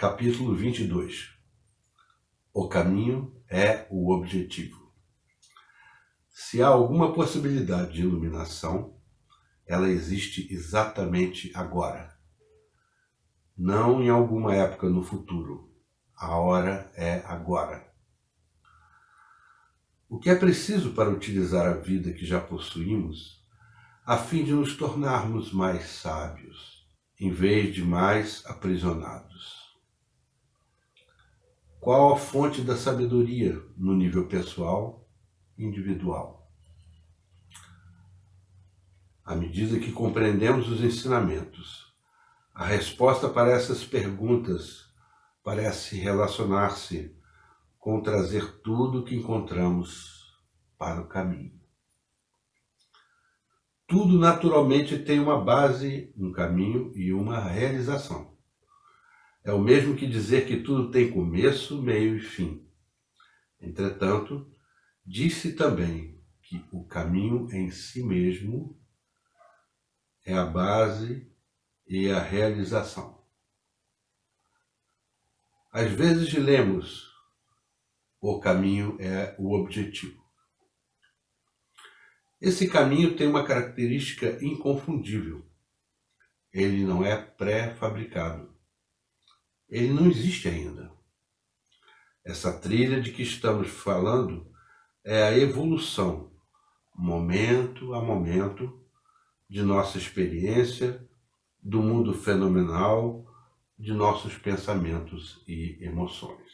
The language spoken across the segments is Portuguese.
Capítulo 22. O caminho é o objetivo. Se há alguma possibilidade de iluminação, ela existe exatamente agora, não em alguma época no futuro. A hora é agora. O que é preciso para utilizar a vida que já possuímos, a fim de nos tornarmos mais sábios, em vez de mais aprisionados? Qual a fonte da sabedoria no nível pessoal e individual? À medida que compreendemos os ensinamentos, a resposta para essas perguntas parece relacionar-se com trazer tudo o que encontramos para o caminho. Tudo naturalmente tem uma base, um caminho e uma realização. É o mesmo que dizer que tudo tem começo, meio e fim. Entretanto, disse também que o caminho em si mesmo é a base e a realização. Às vezes lemos, o caminho é o objetivo. Esse caminho tem uma característica inconfundível. Ele não é pré-fabricado. Ele não existe ainda. Essa trilha de que estamos falando é a evolução, momento a momento, de nossa experiência, do mundo fenomenal, de nossos pensamentos e emoções.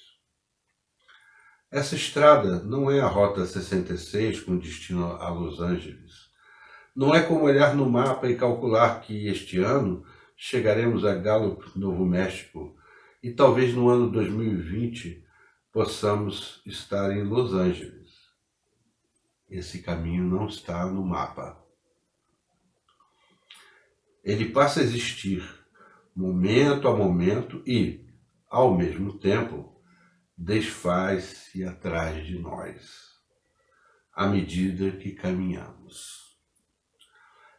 Essa estrada não é a Rota 66 com destino a Los Angeles. Não é como olhar no mapa e calcular que este ano chegaremos a Gallup, Novo México, e talvez no ano 2020 possamos estar em Los Angeles. Esse caminho não está no mapa. Ele passa a existir momento a momento e, ao mesmo tempo, desfaz-se atrás de nós, à medida que caminhamos.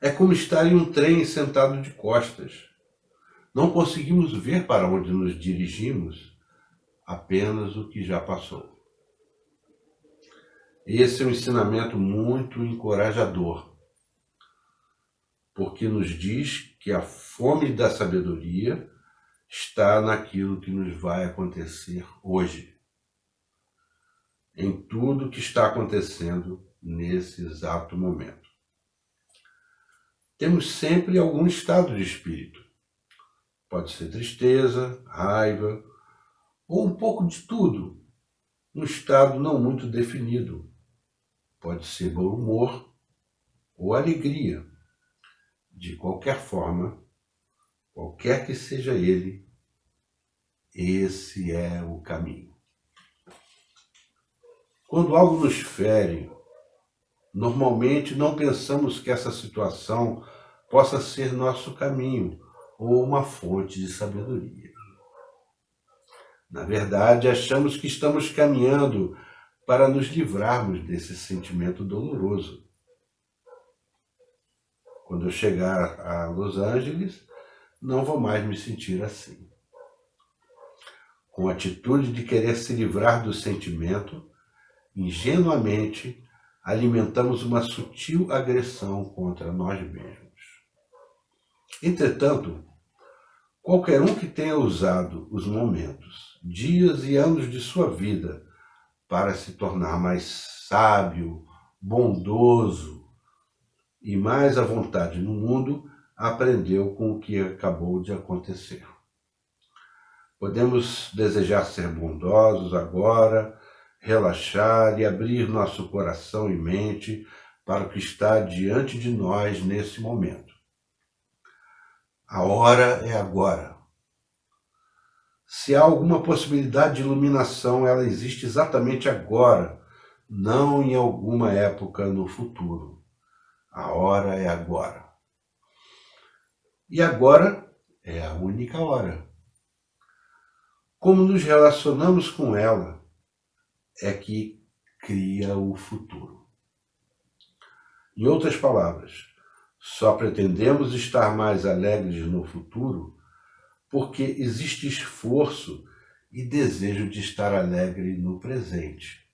É como estar em um trem sentado de costas. Não conseguimos ver para onde nos dirigimos, apenas o que já passou. Esse é um ensinamento muito encorajador, porque nos diz que a fome da sabedoria está naquilo que nos vai acontecer hoje, em tudo que está acontecendo nesse exato momento. Temos sempre algum estado de espírito. Pode ser tristeza, raiva, ou um pouco de tudo, um estado não muito definido. Pode ser bom humor ou alegria. De qualquer forma, qualquer que seja ele, esse é o caminho. Quando algo nos fere, normalmente não pensamos que essa situação possa ser nosso caminho ou uma fonte de sabedoria. Na verdade, achamos que estamos caminhando para nos livrarmos desse sentimento doloroso. Quando eu chegar a Los Angeles, não vou mais me sentir assim. Com a atitude de querer se livrar do sentimento, ingenuamente alimentamos uma sutil agressão contra nós mesmos. Entretanto, qualquer um que tenha usado os momentos, dias e anos de sua vida para se tornar mais sábio, bondoso e mais à vontade no mundo, aprendeu com o que acabou de acontecer. Podemos desejar ser bondosos agora, relaxar e abrir nosso coração e mente para o que está diante de nós nesse momento. A hora é agora. Se há alguma possibilidade de iluminação, ela existe exatamente agora, não em alguma época no futuro. A hora é agora. E agora é a única hora. Como nos relacionamos com ela é que cria o futuro. Em outras palavras, só pretendemos estar mais alegres no futuro porque existe esforço e desejo de estar alegre no presente.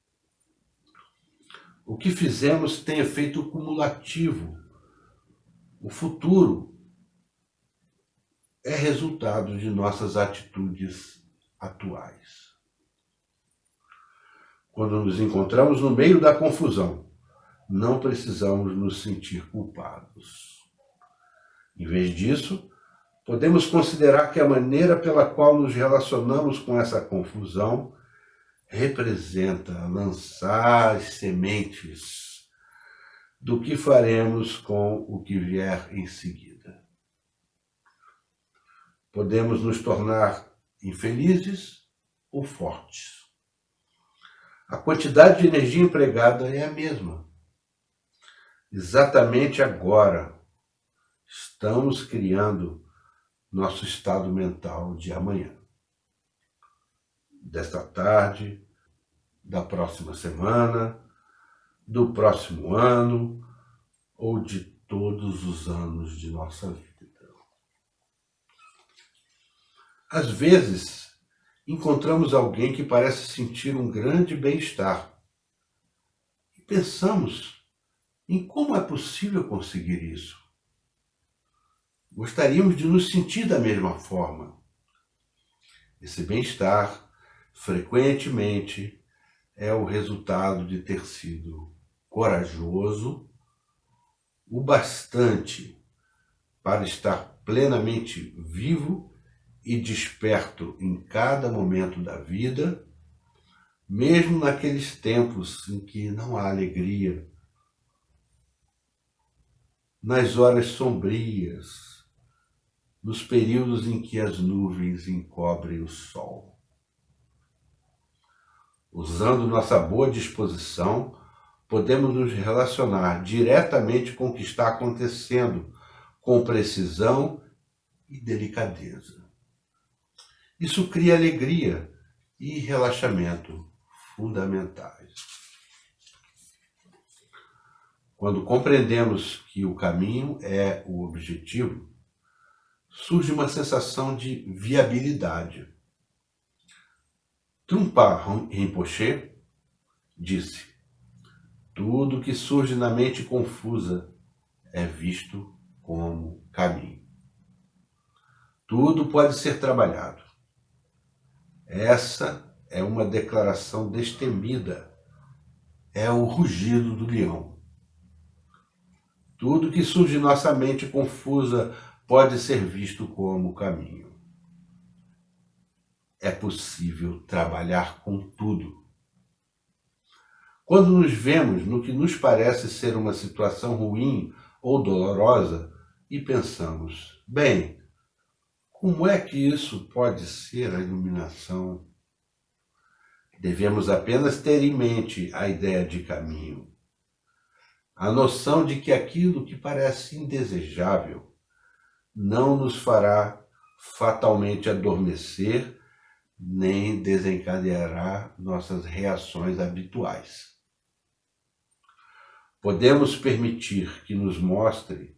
O que fizemos tem efeito cumulativo. O futuro é resultado de nossas atitudes atuais. Quando nos encontramos no meio da confusão, não precisamos nos sentir culpados. Em vez disso, podemos considerar que a maneira pela qual nos relacionamos com essa confusão representa lançar as sementes do que faremos com o que vier em seguida. Podemos nos tornar infelizes ou fortes. A quantidade de energia empregada é a mesma. Exatamente agora, estamos criando nosso estado mental de amanhã, desta tarde, da próxima semana, do próximo ano ou de todos os anos de nossa vida. Às vezes, encontramos alguém que parece sentir um grande bem-estar e pensamos em como é possível conseguir isso. Gostaríamos de nos sentir da mesma forma. Esse bem-estar, frequentemente, é o resultado de ter sido corajoso o bastante para estar plenamente vivo e desperto em cada momento da vida, mesmo naqueles tempos em que não há alegria, nas horas sombrias, nos períodos em que as nuvens encobrem o sol. Usando nossa boa disposição, podemos nos relacionar diretamente com o que está acontecendo, com precisão e delicadeza. Isso cria alegria e relaxamento fundamentais. Quando compreendemos que o caminho é o objetivo, surge uma sensação de viabilidade. Trungpa Rinpoche disse: tudo que surge na mente confusa é visto como caminho. Tudo pode ser trabalhado. Essa é uma declaração destemida. É o rugido do leão. Tudo que surge em nossa mente confusa pode ser visto como caminho. É possível trabalhar com tudo. Quando nos vemos no que nos parece ser uma situação ruim ou dolorosa e pensamos, bem, como é que isso pode ser a iluminação? Devemos apenas ter em mente a ideia de caminho, a noção de que aquilo que parece indesejável não nos fará fatalmente adormecer nem desencadeará nossas reações habituais. Podemos permitir que nos mostre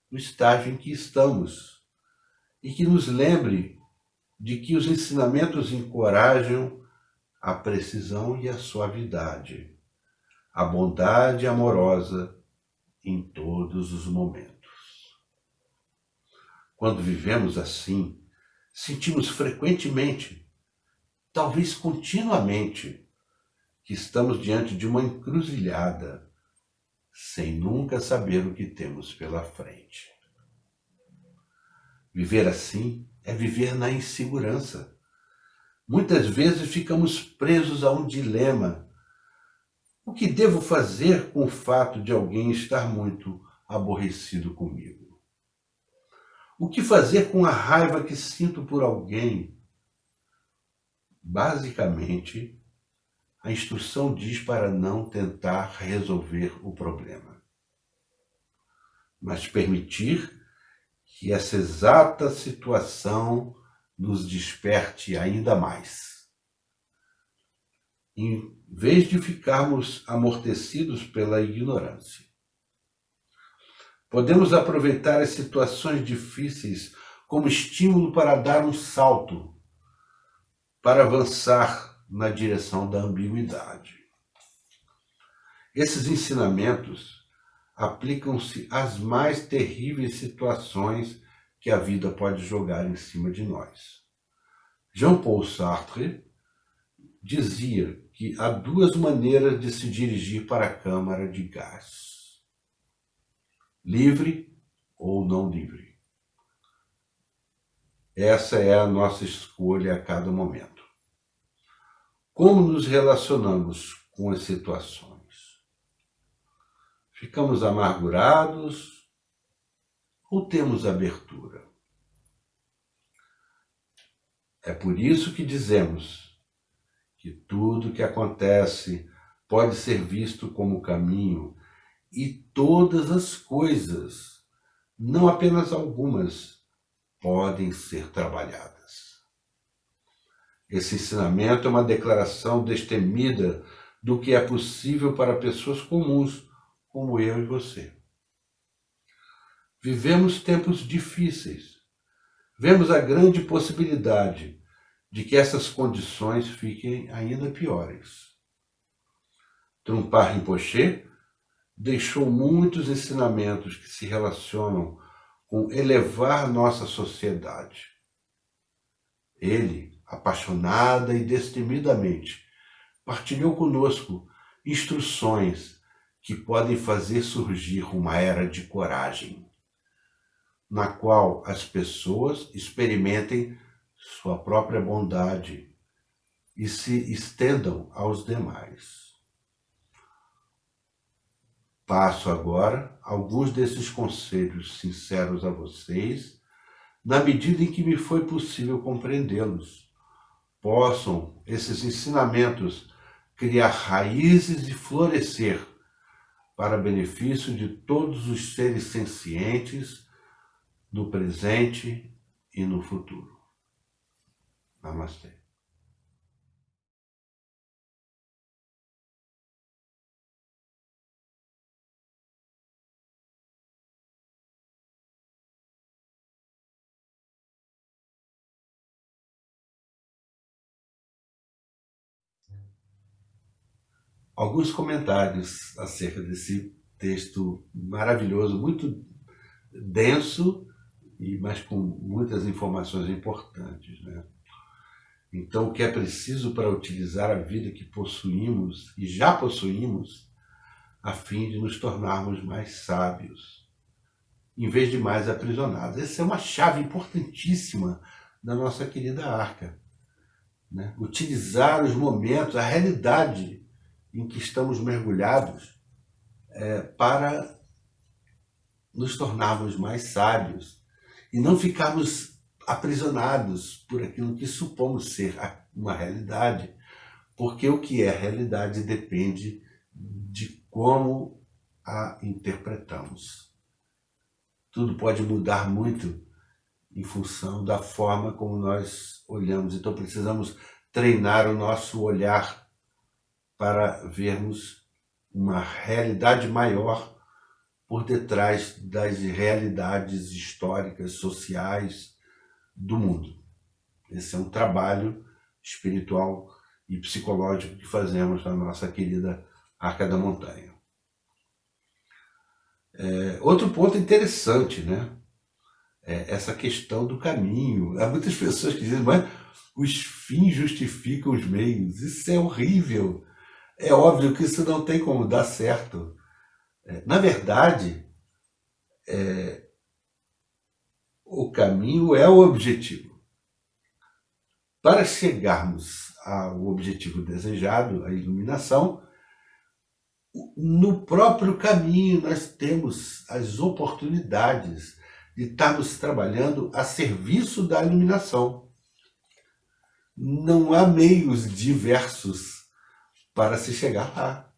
o estágio em que estamos e que nos lembre de que os ensinamentos encorajam a precisão e a suavidade, a bondade amorosa em todos os momentos. Quando vivemos assim, sentimos frequentemente, talvez continuamente, que estamos diante de uma encruzilhada, sem nunca saber o que temos pela frente. Viver assim é viver na insegurança. Muitas vezes ficamos presos a um dilema. O que devo fazer com o fato de alguém estar muito aborrecido comigo? O que fazer com a raiva que sinto por alguém? Basicamente, a instrução diz para não tentar resolver o problema, mas permitir que essa exata situação nos desperte ainda mais. Em vez de ficarmos amortecidos pela ignorância. Podemos aproveitar as situações difíceis como estímulo para dar um salto, para avançar na direção da ambiguidade. Esses ensinamentos aplicam-se às mais terríveis situações que a vida pode jogar em cima de nós. Jean-Paul Sartre dizia que há duas maneiras de se dirigir para a câmara de gás: livre ou não livre. Essa é a nossa escolha a cada momento. Como nos relacionamos com as situações? Ficamos amargurados ou temos abertura? É por isso que dizemos que tudo que acontece pode ser visto como caminho, e todas as coisas, não apenas algumas, podem ser trabalhadas. Esse ensinamento é uma declaração destemida do que é possível para pessoas comuns, como eu e você. Vivemos tempos difíceis. Vemos a grande possibilidade de que essas condições fiquem ainda piores. Trungpa Rinpoche deixou muitos ensinamentos que se relacionam com elevar nossa sociedade. Ele, apaixonada e destemidamente, partilhou conosco instruções que podem fazer surgir uma era de coragem, na qual as pessoas experimentem sua própria bondade e se estendam aos demais. Passo agora alguns desses conselhos sinceros a vocês, na medida em que me foi possível compreendê-los. Possam esses ensinamentos criar raízes e florescer para benefício de todos os seres sencientes no presente e no futuro. Namastê. Alguns comentários acerca desse texto maravilhoso, muito denso, mas com muitas informações importantes, né? Então, o que é preciso para utilizar a vida que possuímos e já possuímos, a fim de nos tornarmos mais sábios, em vez de mais aprisionados. Essa é uma chave importantíssima da nossa querida arca, né? Utilizar os momentos, a realidade em que estamos mergulhados, para nos tornarmos mais sábios e não ficarmos aprisionados por aquilo que supomos ser uma realidade, porque o que é realidade depende de como a interpretamos. Tudo pode mudar muito em função da forma como nós olhamos. Então precisamos treinar o nosso olhar para vermos uma realidade maior por detrás das realidades históricas, sociais do mundo. Esse é um trabalho espiritual e psicológico que fazemos na nossa querida Arca da Montanha. Outro ponto interessante, né? Essa questão do caminho. Há muitas pessoas que dizem, mas os fins justificam os meios. Isso é horrível. É óbvio que isso não tem como dar certo. Na verdade, o caminho é o objetivo. Para chegarmos ao objetivo desejado, a iluminação, no próprio caminho nós temos as oportunidades de estarmos trabalhando a serviço da iluminação. Não há meios diversos para se chegar lá.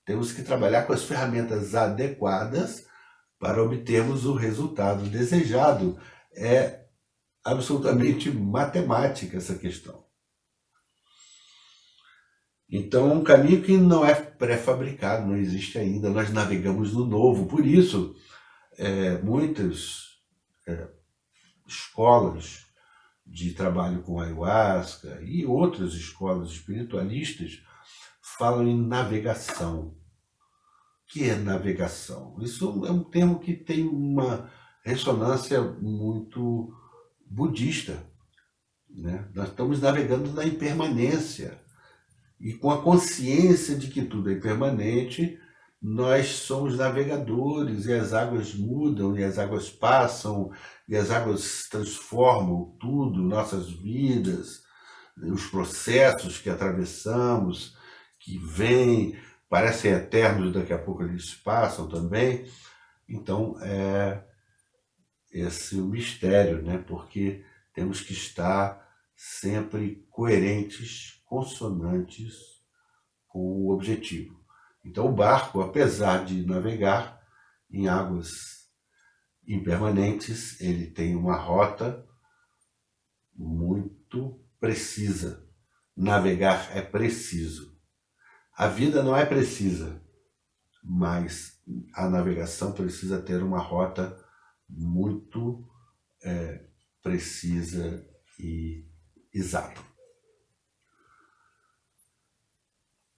Temos que trabalhar com as ferramentas adequadas para obtermos o resultado desejado. É absolutamente matemática essa questão. Então, é um caminho que não é pré-fabricado, não existe ainda. Nós navegamos no novo. Por isso, muitos escolas de trabalho com ayahuasca e outras escolas espiritualistas falam em navegação. O que é navegação? Isso é um termo que tem uma ressonância muito budista, né? Nós estamos navegando na impermanência. E com a consciência de que tudo é impermanente, nós somos navegadores, e as águas mudam, e as águas passam, e as águas transformam tudo, nossas vidas, os processos que atravessamos, que vêm, parecem eternos, daqui a pouco eles passam também. Então, é esse o mistério, né? Porque temos que estar sempre coerentes, consonantes com o objetivo. Então, o barco, apesar de navegar em águas impermanentes, ele tem uma rota muito precisa. Navegar é preciso. A vida não é precisa, mas a navegação precisa ter uma rota muito precisa e exata.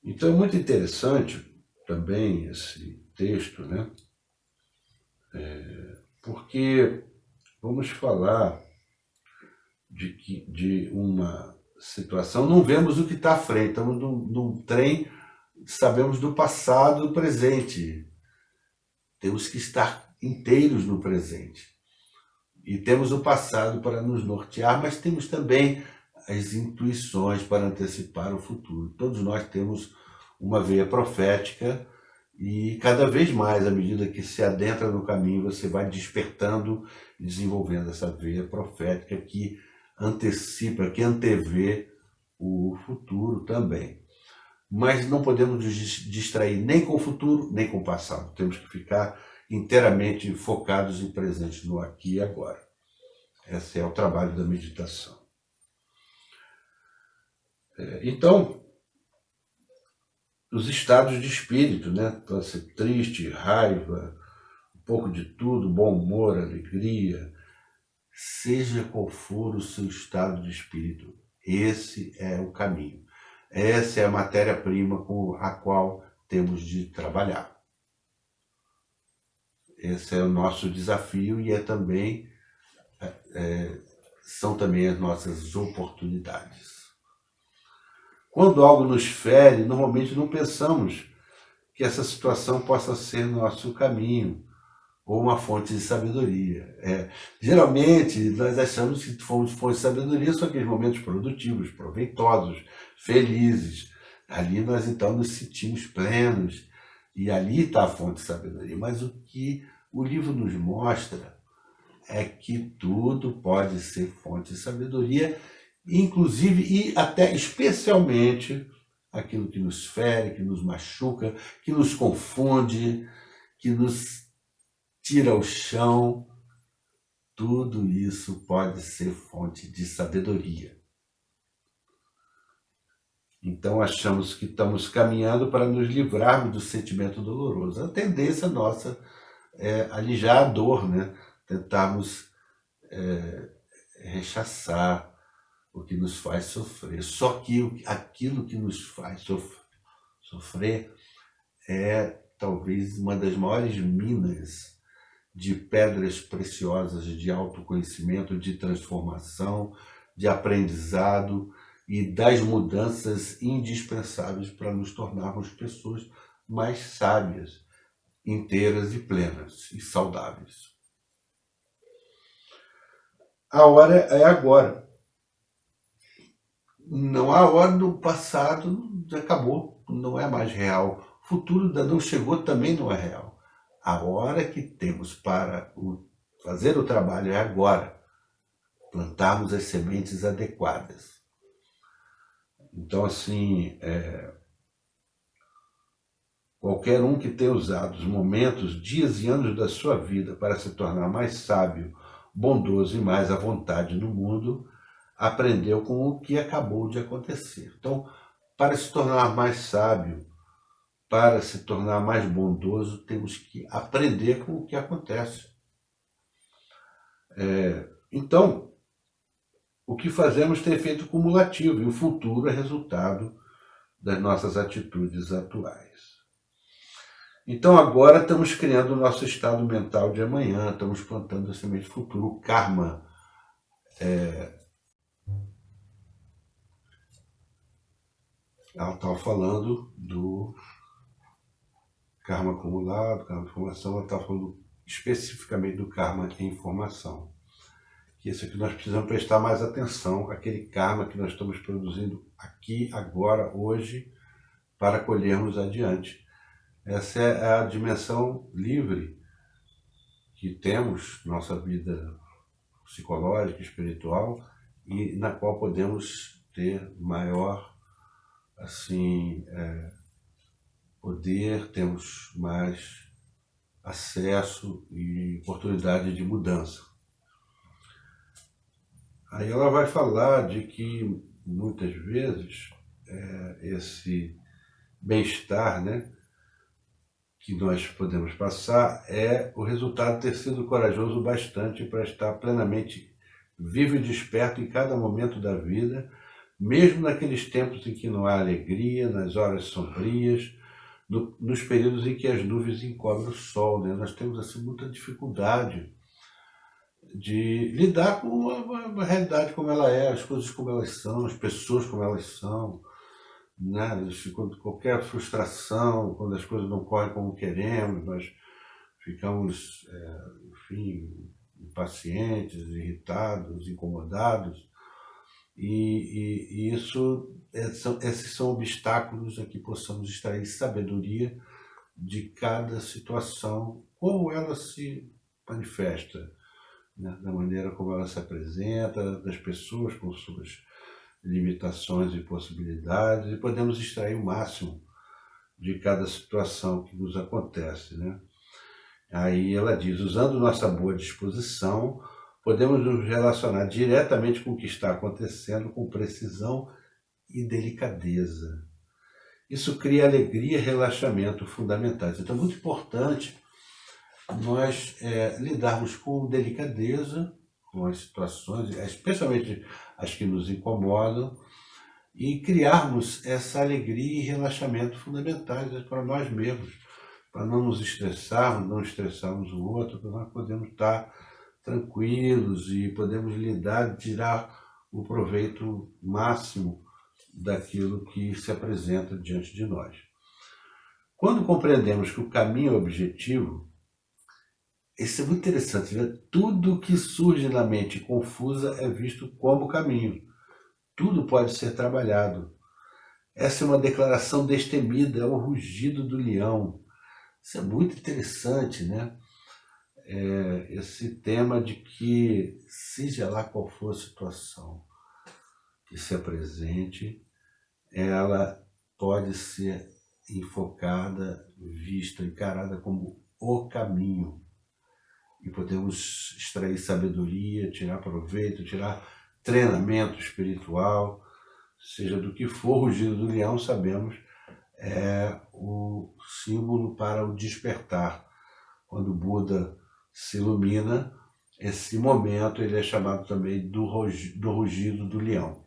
Então é muito interessante também esse texto, né? Porque vamos falar de uma situação, não vemos o que está à frente, estamos num trem, sabemos do passado e do presente. Temos que estar inteiros no presente. E temos o passado para nos nortear, mas temos também as intuições para antecipar o futuro. Todos nós temos uma veia profética e cada vez mais, à medida que se adentra no caminho, você vai despertando e desenvolvendo essa veia profética que antecipa, que antevê o futuro também. Mas não podemos nos distrair nem com o futuro, nem com o passado. Temos que ficar inteiramente focados e presentes no aqui e agora. Esse é o trabalho da meditação. Então, os estados de espírito, né? Pode ser triste, raiva, um pouco de tudo, bom humor, alegria, seja qual for o seu estado de espírito, esse é o caminho. Essa é a matéria-prima com a qual temos de trabalhar. Esse é o nosso desafio e são também as nossas oportunidades. Quando algo nos fere, normalmente não pensamos que essa situação possa ser nosso caminho ou uma fonte de sabedoria. Geralmente, nós achamos que fonte de sabedoria são aqueles momentos produtivos, proveitosos, felizes. Ali nós, então, nos sentimos plenos e ali está a fonte de sabedoria. Mas o que o livro nos mostra é que tudo pode ser fonte de sabedoria, inclusive e até especialmente aquilo que nos fere, que nos machuca, que nos confunde, que nos tira o chão. Tudo isso pode ser fonte de sabedoria. Então achamos que estamos caminhando para nos livrarmos do sentimento doloroso. A tendência nossa é alijar a dor, né? Tentarmos rechaçar o que nos faz sofrer. Só que aquilo que nos faz sofrer é talvez uma das maiores minas de pedras preciosas de autoconhecimento, de transformação, de aprendizado e das mudanças indispensáveis para nos tornarmos pessoas mais sábias, inteiras e plenas e saudáveis. A hora é agora. Não, a hora do passado já acabou, não é mais real. O futuro ainda não chegou, também não é real. A hora que temos para fazer o trabalho é agora. Plantarmos as sementes adequadas. Então, assim, qualquer um que tenha usado os momentos, dias e anos da sua vida para se tornar mais sábio, bondoso e mais à vontade no mundo, aprendeu com o que acabou de acontecer. Então, para se tornar mais sábio, para se tornar mais bondoso, temos que aprender com o que acontece. Então, o que fazemos tem efeito cumulativo e o futuro é resultado das nossas atitudes atuais. Então agora estamos criando o nosso estado mental de amanhã, estamos plantando a semente do futuro, o karma. Ela estava falando do karma acumulado, karma de formação, ela estava falando especificamente do karma em formação. Que isso aqui nós precisamos prestar mais atenção, aquele karma que nós estamos produzindo aqui, agora, hoje, para colhermos adiante. Essa é a dimensão livre que temos, nossa vida psicológica, espiritual, e na qual podemos ter maior assim, poder, temos mais acesso e oportunidade de mudança. Aí ela vai falar de que muitas vezes esse bem-estar, né, que nós podemos passar é o resultado de ter sido corajoso bastante para estar plenamente vivo e desperto em cada momento da vida, mesmo naqueles tempos em que não há alegria, nas horas sombrias, nos períodos em que as nuvens encobrem o sol, né? Nós temos assim muita dificuldade de lidar com a realidade como ela é, as coisas como elas são, as pessoas como elas são, né? Qualquer frustração, quando as coisas não correm como queremos, nós ficamos, enfim, impacientes, irritados, incomodados, e isso, esses são obstáculos a que possamos extrair sabedoria de cada situação, como ela se manifesta, né? Da maneira como ela se apresenta, das pessoas com suas limitações e possibilidades, e podemos extrair o máximo de cada situação que nos acontece, né? Aí ela diz, usando nossa boa disposição, podemos nos relacionar diretamente com o que está acontecendo com precisão e delicadeza. Isso cria alegria e relaxamento fundamentais. Então é muito importante nós lidarmos com delicadeza com as situações, especialmente as que nos incomodam, e criarmos essa alegria e relaxamento fundamentais para nós mesmos, para não nos estressarmos, não estressarmos o outro, para nós podermos estar tranquilos e podemos lidar, tirar o proveito máximo daquilo que se apresenta diante de nós. Quando compreendemos que o caminho é objetivo, isso é muito interessante, né? Tudo que surge na mente confusa é visto como caminho. Tudo pode ser trabalhado. Essa é uma declaração destemida, é o rugido do leão. Isso é muito interessante, né? Esse tema de que, seja lá qual for a situação que se apresente, ela pode ser enfocada, vista, encarada como o caminho. E podemos extrair sabedoria, tirar proveito, tirar treinamento espiritual, seja do que for. O rugido do leão, sabemos, é o símbolo para o despertar. Quando o Buda se ilumina, esse momento ele é chamado também do rugido do leão.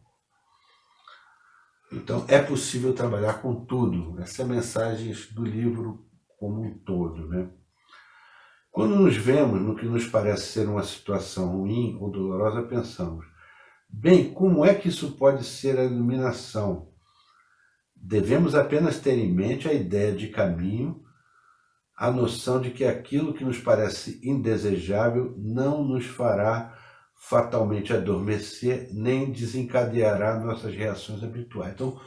Então é possível trabalhar com tudo. Essa é a mensagem do livro como um todo, né? Quando nos vemos no que nos parece ser uma situação ruim ou dolorosa, pensamos, bem, como é que isso pode ser a iluminação? Devemos apenas ter em mente a ideia de caminho, a noção de que aquilo que nos parece indesejável não nos fará fatalmente adormecer, nem desencadeará nossas reações habituais. Então,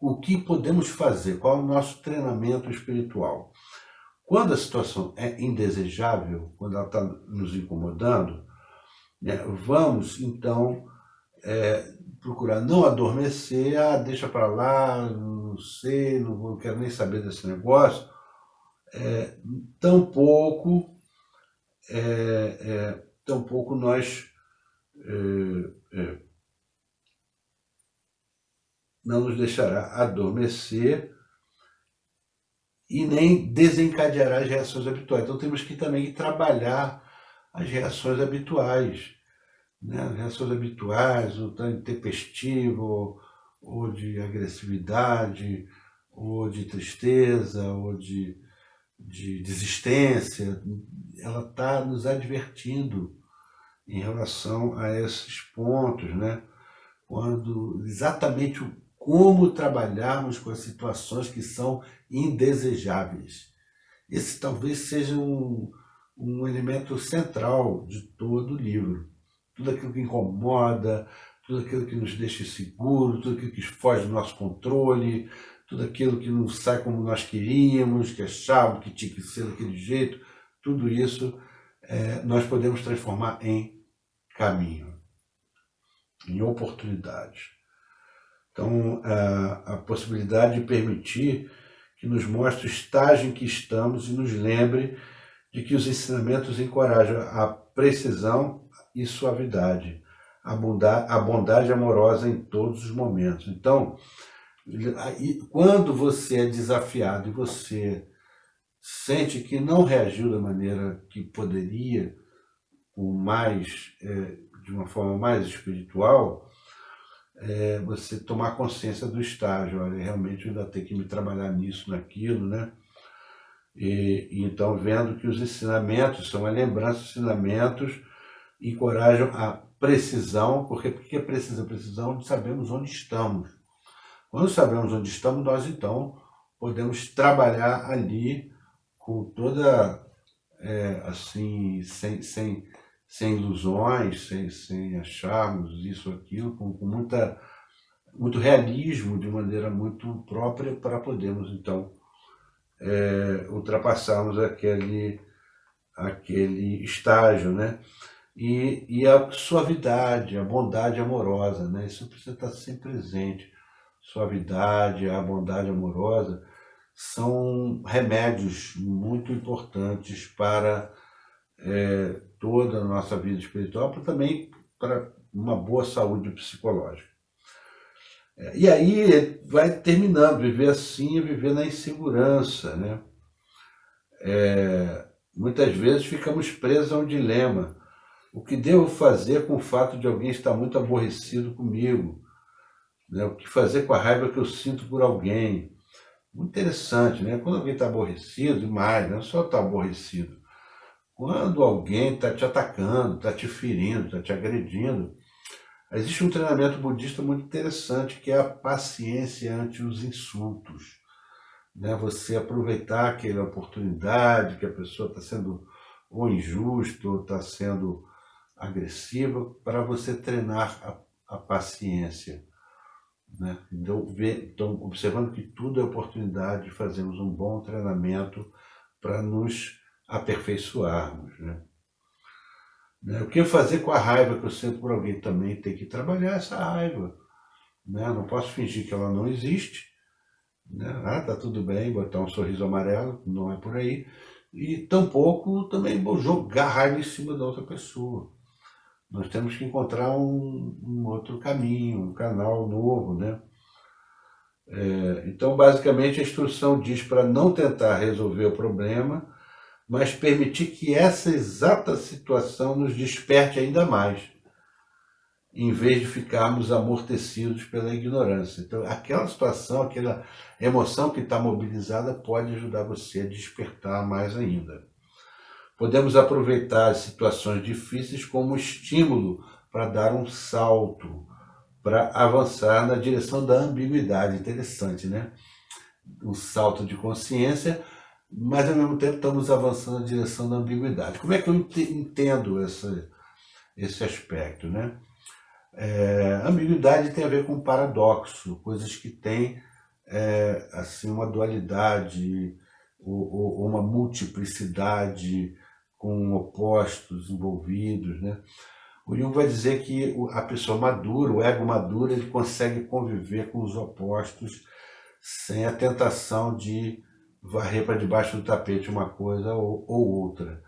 o que podemos fazer? Qual é o nosso treinamento espiritual? Quando a situação é indesejável, quando ela está nos incomodando, né, vamos, então, procurar não adormecer, deixa para lá, não sei, não quero nem saber desse negócio. Tampouco nós não nos deixará adormecer e nem desencadeará as reações habituais. Então temos que também trabalhar as reações habituais, né? As reações habituais, o tanto intempestivo, ou de agressividade, ou de tristeza, ou de desistência, ela está nos advertindo em relação a esses pontos, né? Quando exatamente como trabalharmos com as situações que são indesejáveis. Esse talvez seja um elemento central de todo o livro. Tudo aquilo que incomoda, tudo aquilo que nos deixa inseguro, tudo aquilo que foge do nosso controle, tudo aquilo que não sai como nós queríamos, que achávamos que tinha que ser daquele jeito, tudo isso nós podemos transformar em caminho, em oportunidade. Então, a possibilidade de permitir que nos mostre o estágio em que estamos e nos lembre de que os ensinamentos encorajam a precisão e suavidade, a bondade amorosa em todos os momentos. Então, quando você é desafiado e você sente que não reagiu da maneira que poderia, de uma forma mais espiritual, você tomar consciência do estágio. Olha, realmente eu ainda tenho que me trabalhar nisso, naquilo, né? E então, vendo que os ensinamentos são a lembrança, os ensinamentos encorajam a precisão, porque o que é precisão? Precisão de sabermos onde estamos. Quando sabemos onde estamos, nós então podemos trabalhar ali com toda, assim, sem ilusões, sem acharmos isso ou aquilo, com muito realismo, de maneira muito própria, para podermos então ultrapassarmos aquele estágio, né? E a suavidade, a bondade amorosa, né? Isso precisa estar sempre presente. Suavidade, a bondade amorosa são remédios muito importantes para toda a nossa vida espiritual, mas também para uma boa saúde psicológica. E aí vai terminando, viver assim é viver na insegurança, né? Muitas vezes ficamos presos a um dilema. O que devo fazer com o fato de alguém estar muito aborrecido comigo? Né? O que fazer com a raiva que eu sinto por alguém? Muito interessante, né? Quando alguém está aborrecido, demais, não só está aborrecido. Quando alguém está te atacando, está te ferindo, está te agredindo, existe um treinamento budista muito interessante, que é a paciência ante os insultos. Né? Você aproveitar aquela oportunidade que a pessoa está sendo ou injusta ou está sendo agressiva, para você treinar a paciência. Né? Então, observando que tudo é oportunidade de fazermos um bom treinamento para nos aperfeiçoarmos. Né? O que fazer com a raiva que eu sinto por alguém? Também tem que trabalhar essa raiva. Né? Não posso fingir que ela não existe. Né? Ah, tá tudo bem, botar um sorriso amarelo, não é por aí. E tampouco também vou jogar raiva em cima da outra pessoa. Nós temos que encontrar um outro caminho, um canal novo, né? Então, basicamente, a instrução diz para não tentar resolver o problema, mas permitir que essa exata situação nos desperte ainda mais, em vez de ficarmos amortecidos pela ignorância. Então, aquela situação, aquela emoção que está mobilizada pode ajudar você a despertar mais ainda. Podemos aproveitar as situações difíceis como estímulo para dar um salto, para avançar na direção da ambiguidade. Interessante, né? Um salto de consciência, mas ao mesmo tempo estamos avançando na direção da ambiguidade. Como é que eu entendo esse aspecto, né? Ambiguidade tem a ver com paradoxo, coisas que têm assim, uma dualidade ou uma multiplicidade com opostos envolvidos, né? O Jung vai dizer que a pessoa madura, o ego maduro, ele consegue conviver com os opostos sem a tentação de varrer para debaixo do tapete uma coisa ou outra.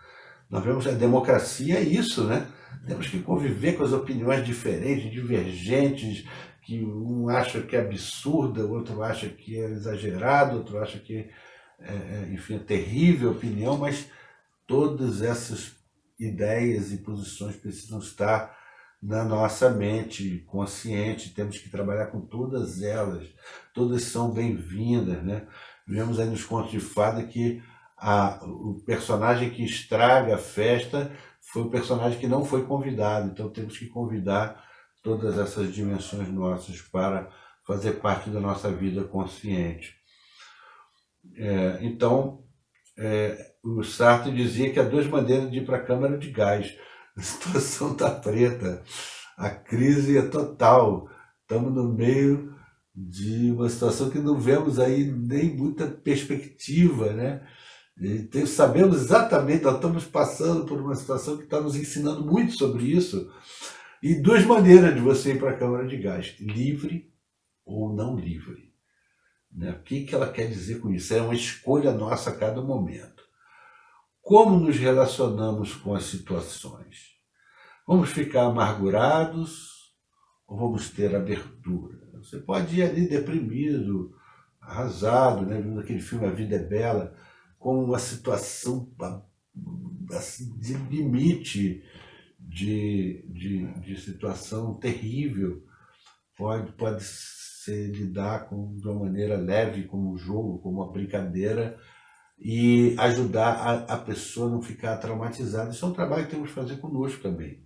Nós vemos a democracia é isso, né? Temos que conviver com as opiniões diferentes, divergentes, que um acha que é absurda, o outro acha que é exagerado, outro acha que enfim, é terrível a opinião, mas todas essas ideias e posições precisam estar na nossa mente consciente, temos que trabalhar com todas elas, todas são bem-vindas, né? Vemos aí nos contos de fada que o personagem que estraga a festa foi o personagem que não foi convidado, então temos que convidar todas essas dimensões nossas para fazer parte da nossa vida consciente. Então, o Sartre dizia que há duas maneiras de ir para a câmara de gás. A situação está preta, a crise é total. Estamos no meio de uma situação que não vemos aí nem muita perspectiva, né? Então, sabemos exatamente, nós estamos passando por uma situação que está nos ensinando muito sobre isso. E duas maneiras de você ir para a câmara de gás: livre ou não livre. Né? O que ela quer dizer com isso? É uma escolha nossa a cada momento. Como nos relacionamos com as situações? Vamos ficar amargurados ou vamos ter abertura? Você pode ir ali deprimido, arrasado, né? Vendo aquele filme A Vida é Bela, com uma situação assim, de limite, de situação terrível. Pode ser lidar de uma maneira leve, como um jogo, como uma brincadeira, e ajudar a pessoa a não ficar traumatizada. Isso é um trabalho que temos que fazer conosco também.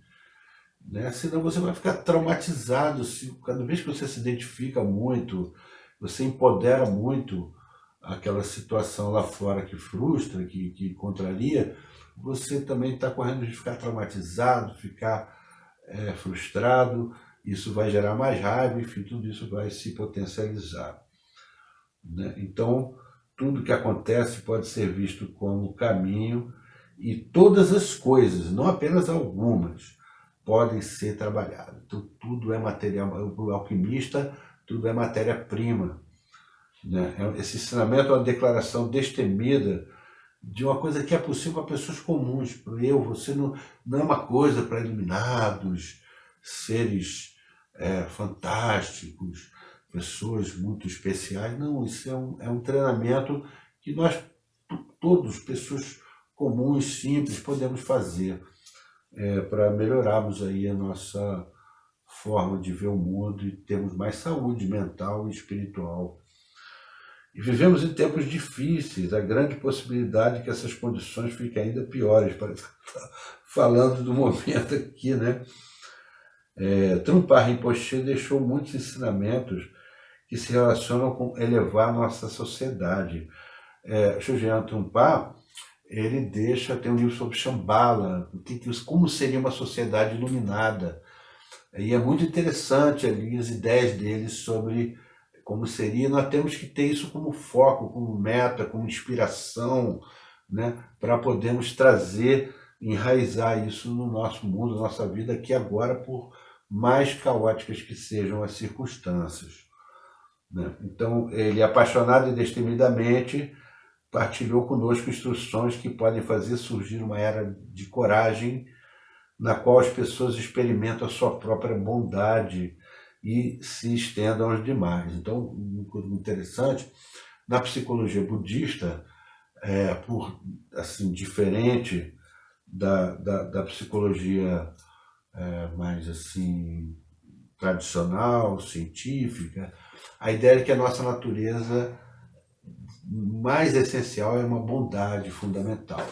Né? Senão você vai ficar traumatizado. Cada vez que você se identifica muito, você empodera muito aquela situação lá fora que frustra, que contraria, você também está correndo de ficar traumatizado, ficar frustrado. Isso vai gerar mais raiva, enfim, tudo isso vai se potencializar. Né? Então, tudo que acontece pode ser visto como caminho, e todas as coisas, não apenas algumas, podem ser trabalhadas. Então, tudo é material. O alquimista, tudo é matéria-prima. Né? Esse ensinamento é uma declaração destemida de uma coisa que é possível para pessoas comuns. Você não é uma coisa para iluminados, seres fantásticos, pessoas muito especiais. Não, isso é um treinamento que nós todos, pessoas comuns, simples, podemos fazer para melhorarmos aí a nossa forma de ver o mundo e termos mais saúde mental e espiritual. E vivemos em tempos difíceis, a grande possibilidade que essas condições fiquem ainda piores, falando do momento aqui, né? Trungpa Rinpoche deixou muitos ensinamentos que se relacionam com elevar a nossa sociedade. Shugyen Trungpa, ele tem um livro sobre Shambhala, como seria uma sociedade iluminada. E é muito interessante ali as ideias dele sobre como seria. Nós temos que ter isso como foco, como meta, como inspiração, né, para podermos trazer, enraizar isso no nosso mundo, na nossa vida aqui agora, por mais caóticas que sejam as circunstâncias. Né? Então, ele, apaixonado e destemidamente, partilhou conosco instruções que podem fazer surgir uma era de coragem na qual as pessoas experimentam a sua própria bondade e se estendam aos demais. Então, uma coisa interessante, na psicologia budista, diferente da psicologia mais assim tradicional, científica, a ideia é que a nossa natureza mais essencial é uma bondade fundamental.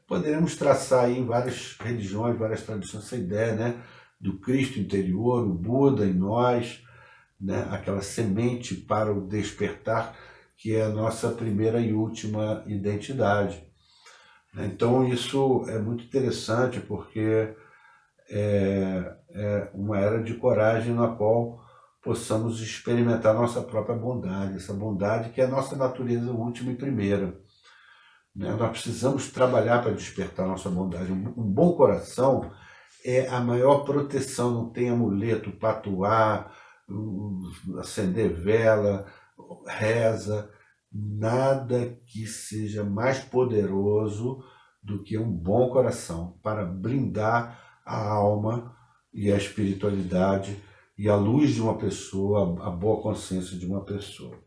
Poderemos traçar aí em várias religiões, várias tradições, essa ideia, né, do Cristo interior, o Buda em nós, né, aquela semente para o despertar, que é a nossa primeira e última identidade. Então isso é muito interessante, porque é uma era de coragem na qual possamos experimentar nossa própria bondade, essa bondade que é a nossa natureza última e primeira. Né? Nós precisamos trabalhar para despertar nossa bondade. Um bom coração é a maior proteção. Não tem amuleto, patuá, acender vela, reza, nada que seja mais poderoso do que um bom coração para blindar a alma e a espiritualidade e a luz de uma pessoa, a boa consciência de uma pessoa.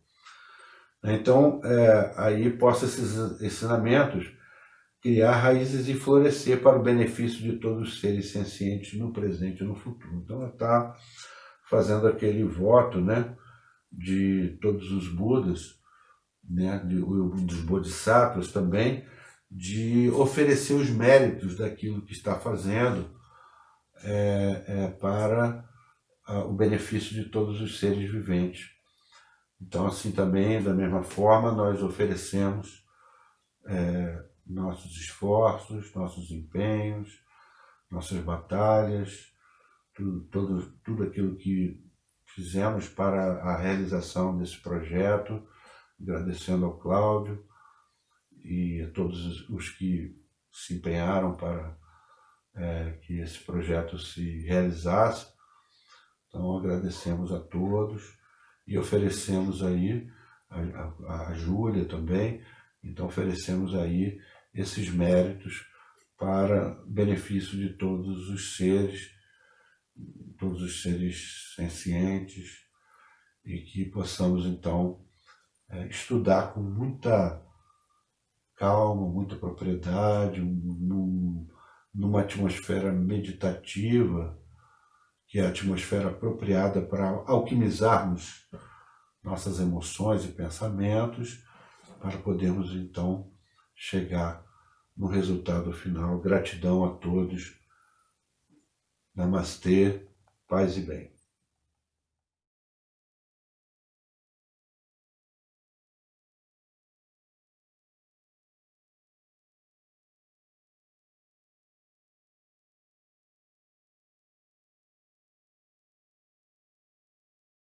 Então, aí possa esses ensinamentos criar raízes e florescer para o benefício de todos os seres sencientes no presente e no futuro. Então ela está fazendo aquele voto, né, de todos os Budas, né, dos Bodhisattvas também, de oferecer os méritos daquilo que está fazendo para o benefício de todos os seres viventes. Então, assim também, da mesma forma, nós oferecemos nossos esforços, nossos empenhos, nossas batalhas, tudo aquilo que fizemos para a realização desse projeto, agradecendo ao Cláudio e a todos os que se empenharam para que esse projeto se realizasse. Então agradecemos a todos e oferecemos aí, a Júlia também, então oferecemos aí esses méritos para benefício de todos os seres sencientes, e que possamos então estudar com muita calma, muita propriedade, numa atmosfera meditativa, que é a atmosfera apropriada para alquimizarmos nossas emoções e pensamentos, para podermos então chegar no resultado final. Gratidão a todos. Namastê, paz e bem.